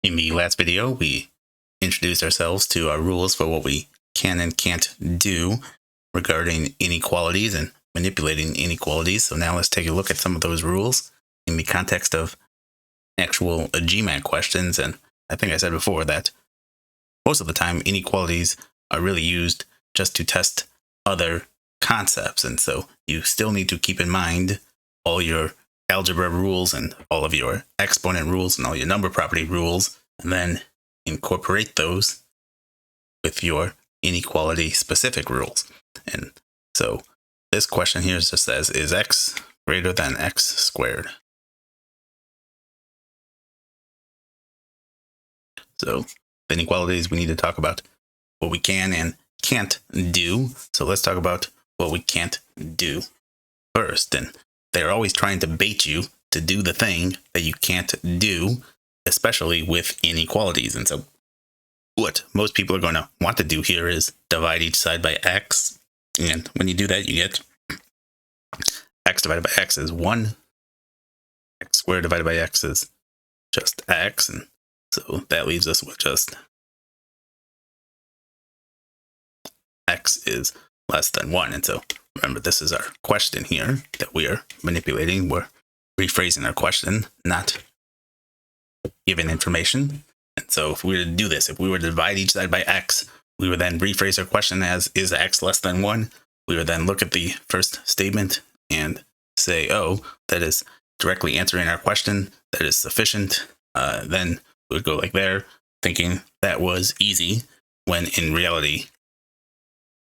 In the last video, we introduced ourselves to our rules for what we can and can't do regarding inequalities and manipulating inequalities. So now let's take a look at some of those rules in the context of actual GMAT questions. And I think I said before that most of the time inequalities are really used just to test other concepts. And so you still need to keep in mind all your algebra rules and all of your exponent rules and all your number property rules, and then incorporate those with your inequality specific rules. And so this question here just says, is x greater than x squared? So the inequalities, we need to talk about what we can and can't do. So let's talk about what we can't do first. And they're always trying to bait you to do the thing that you can't do, especially with inequalities. And so what most people are going to want to do here is divide each side by x. And when you do that, you get x divided by x is 1. X squared divided by x is just x. And so that leaves us with just x is less than 1. And so remember, this is our question here that we are manipulating. We're rephrasing our question, not given information. And so if we were to do this, if we were to divide each side by x, we would then rephrase our question as, is x less than 1? We would then look at the first statement and say, oh, that is directly answering our question. That is sufficient. Then we would go like there, thinking that was easy, when in reality,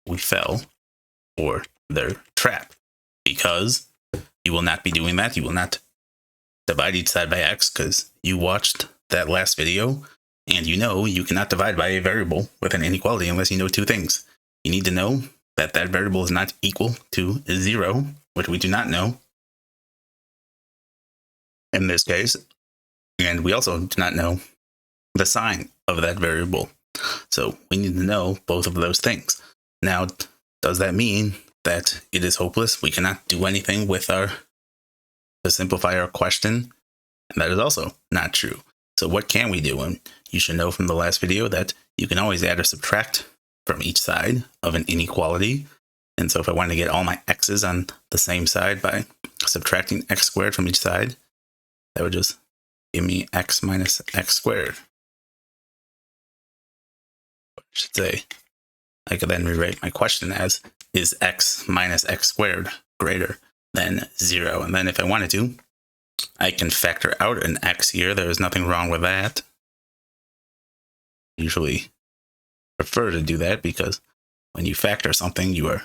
we fell for their trap, because you will not be doing that. You will not divide each side by x, because you watched that last video and you know you cannot divide by a variable with an inequality unless you know two things. You need to know that that variable is not equal to 0, which we do not know in this case, and we also do not know the sign of that variable. So we need to know both of those things. Now, does that mean that it is hopeless? We cannot do anything with to simplify our question? And that is also not true. So what can we do? And you should know from the last video that you can always add or subtract from each side of an inequality. And so if I wanted to get all my x's on the same side by subtracting x squared from each side, that would just give me x minus x squared. I should say, I could then rewrite my question as, is x minus x squared greater than 0? And then if I wanted to, I can factor out an x here. There is nothing wrong with that. I usually prefer to do that because when you factor something, you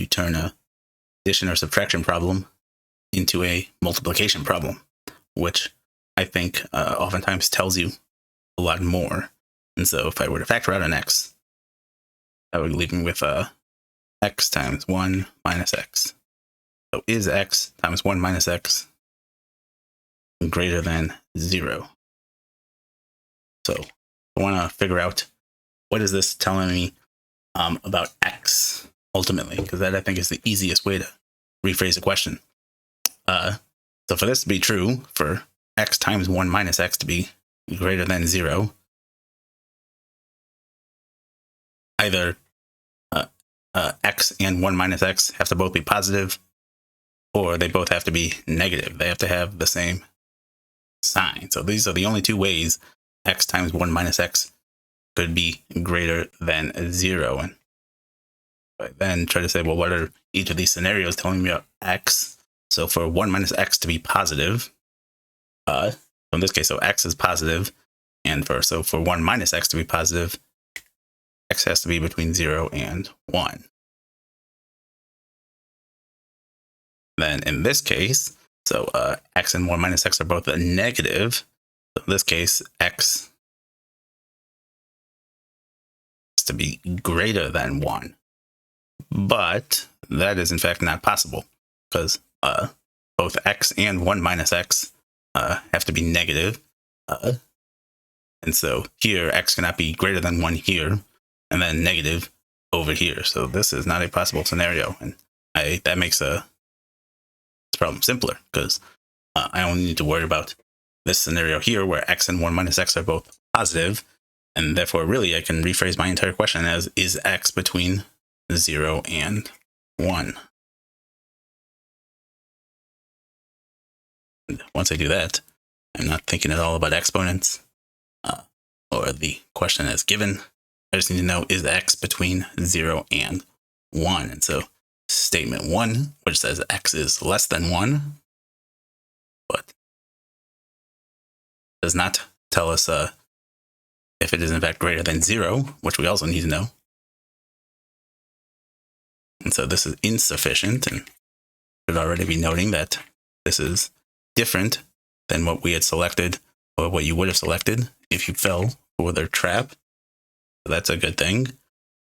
turn a addition or subtraction problem into a multiplication problem, which I think oftentimes tells you a lot more. And so if I were to factor out an x, that would leave me with x times 1 minus x. So is x times 1 minus x greater than 0? So I want to figure out, what is this telling me about x ultimately? Because that, I think, is the easiest way to rephrase the question. So for this to be true, for x times 1 minus x to be greater than 0, either x and 1 minus x have to both be positive, or they both have to be negative. They have to have the same sign. So these are the only two ways x times 1 minus x could be greater than 0. And I then try to say, well, what are each of these scenarios telling me about x? So for 1 minus x to be positive, in this case, so x is positive, and for 1 minus x to be positive, x has to be between 0 and 1. Then in this case, so x and 1 minus x are both a negative. So in this case, x has to be greater than 1. But that is in fact not possible, because both x and 1 minus x have to be negative. And so here, x cannot be greater than 1 here, and then negative over here. So this is not a possible scenario. And that makes this problem simpler, because I only need to worry about this scenario here where x and 1 minus x are both positive, and therefore really I can rephrase my entire question as, is x between 0 and 1? And once I do that, I'm not thinking at all about exponents or the question as given. I just need to know, is x between 0 and 1? And so statement 1, which says x is less than 1, but does not tell us if it is in fact greater than 0, which we also need to know. And so this is insufficient, and should already be noting that this is different than what we had selected, or what you would have selected if you fell for their trap. So that's a good thing.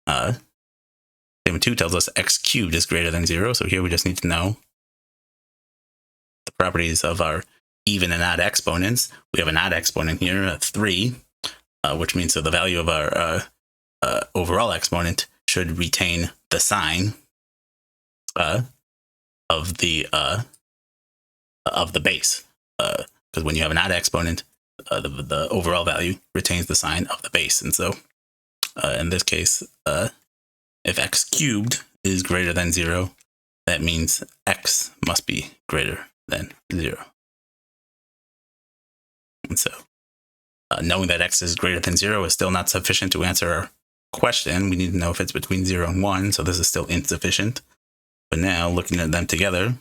Statement 2 tells us x cubed is greater than 0, so here we just need to know the properties of our even and odd exponents. We have an odd exponent here, 3, which means so the value of our overall exponent should retain the sign of the base, because when you have an odd exponent, the overall value retains the sign of the base. And so in this case, if x cubed is greater than 0, that means x must be greater than 0. And so knowing that x is greater than 0 is still not sufficient to answer our question. We need to know if it's between 0 and 1, so this is still insufficient. But now, looking at them together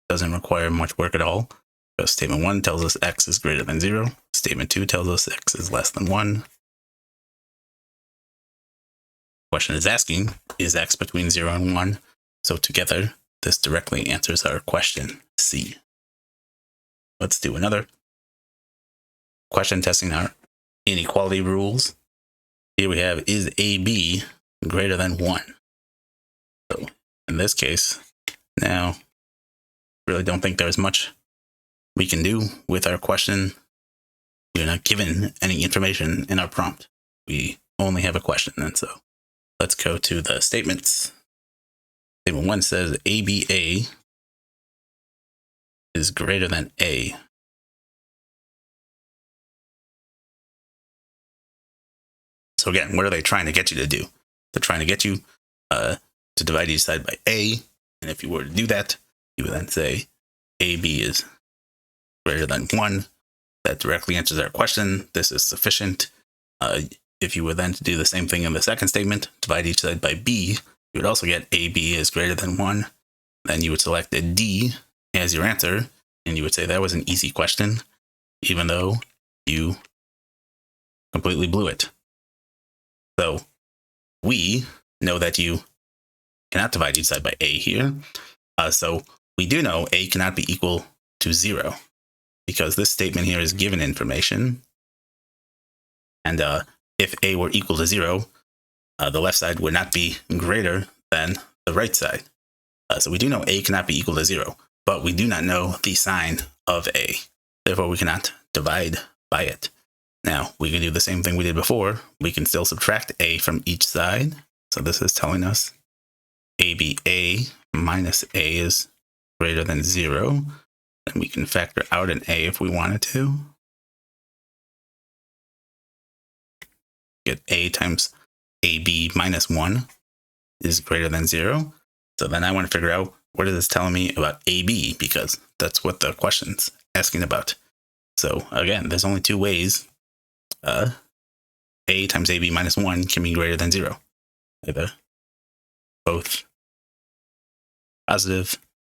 doesn't require much work at all. So statement 1 tells us x is greater than 0. Statement 2 tells us x is less than 1. Question is asking, is x between 0 and 1? So together, this directly answers our question C. Let's do another question testing our inequality rules. Here we have, is AB greater than 1? So in this case, now, really don't think there's much we can do with our question. We're not given any information in our prompt. We only have a question, and so let's go to the statements. Statement 1 says ABA is greater than A. So again, what are they trying to get you to do? They're trying to get you to divide each side by A, and if you were to do that, you would then say AB is greater than 1. That directly answers our question. This is sufficient. If you were then to do the same thing in the second statement, divide each side by B, you would also get AB is greater than 1. Then you would select a D as your answer, and you would say that was an easy question, even though you completely blew it. So we know that you cannot divide each side by A here. So we do know A cannot be equal to 0, because this statement here is given information. And if A were equal to 0, the left side would not be greater than the right side. So we do know A cannot be equal to 0, but we do not know the sign of A. Therefore, we cannot divide by it. Now, we can do the same thing we did before. We can still subtract A from each side. So this is telling us ABA minus A is greater than 0. And we can factor out an A if we wanted to. Get A times AB minus 1 is greater than 0. So then I want to figure out, what is this telling me about AB? Because that's what the question's asking about. So again, there's only two ways A times AB minus 1 can be greater than 0. Either both positive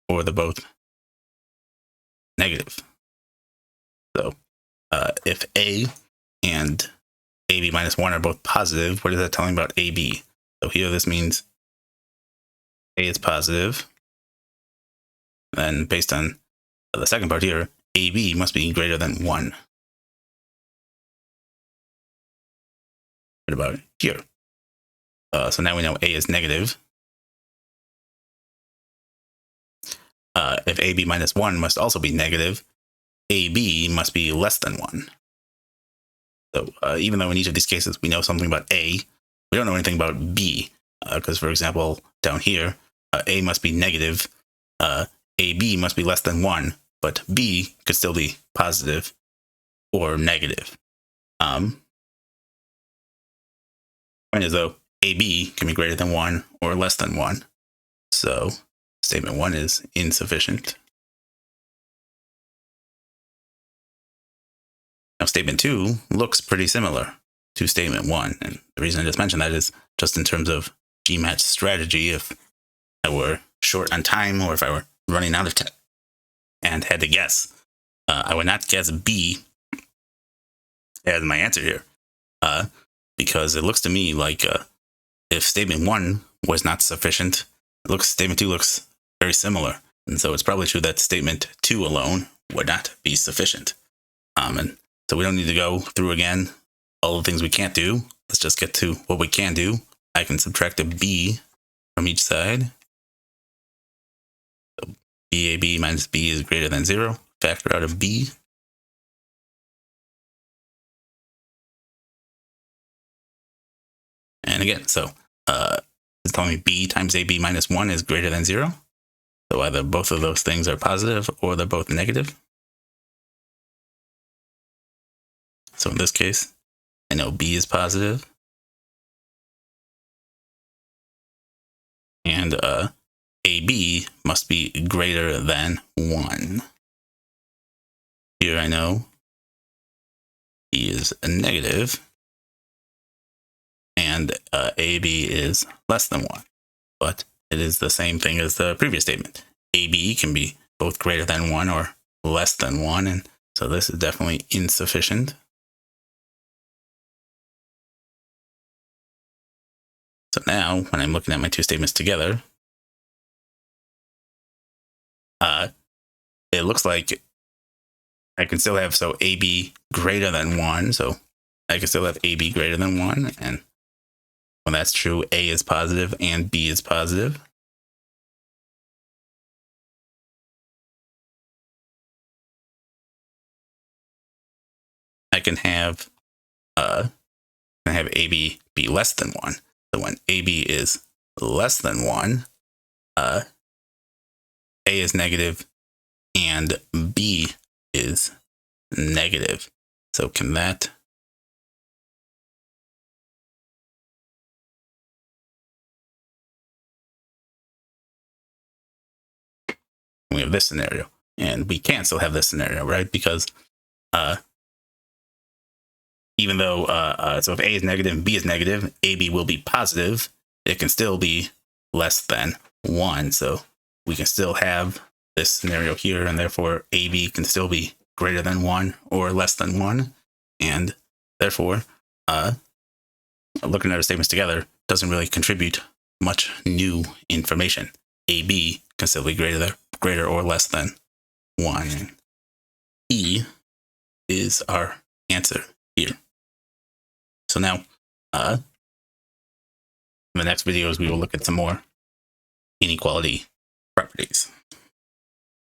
or they're both negative. So if A and AB minus 1 are both positive, what is that telling about AB? So here this means A is positive. Then based on the second part here, AB must be greater than 1. What about here? So now we know A is negative. If AB minus 1 must also be negative, AB must be less than 1. So even though in each of these cases we know something about A, we don't know anything about B. Because, for example, down here, A must be negative, AB must be less than 1, but B could still be positive. or negative. Point is though, AB can be greater than 1 or less than 1. So statement 1 is insufficient. Now statement 2 looks pretty similar to statement 1. And the reason I just mentioned that is just in terms of GMAT strategy. If I were short on time or if I were running out of time and had to guess, I would not guess B as my answer here, because it looks to me like if statement 1 was not sufficient, statement 2 looks very similar. And so it's probably true that statement 2 alone would not be sufficient. And so we don't need to go through again all the things we can't do. Let's just get to what we can do. I can subtract a B from each side. So BAB minus B is greater than 0. Factor out of B. And again, so it's telling me B times AB minus 1 is greater than 0. So either both of those things are positive or they're both negative. So in this case, I know B is positive. And AB must be greater than 1. Here I know B is a negative. And AB is less than 1. But it is the same thing as the previous statement. AB can be both greater than 1 or less than 1. And so this is definitely insufficient. So now, when I'm looking at my two statements together, it looks like I can still have, so AB greater than 1. So I can still have AB greater than 1. And when that's true, A is positive and B is positive. I can have AB be less than 1. So when AB is less than 1, A is negative and B is negative. So can that we have this scenario, and we can still have this scenario, right? Because even though so if A is negative and B is negative, AB will be positive. It can still be less than 1. So we can still have this scenario here, and therefore AB can still be greater than 1 or less than 1. And therefore, looking at our statements together doesn't really contribute much new information. AB can still be greater or less than 1. E is our answer here. So now, in the next videos, we will look at some more inequality properties.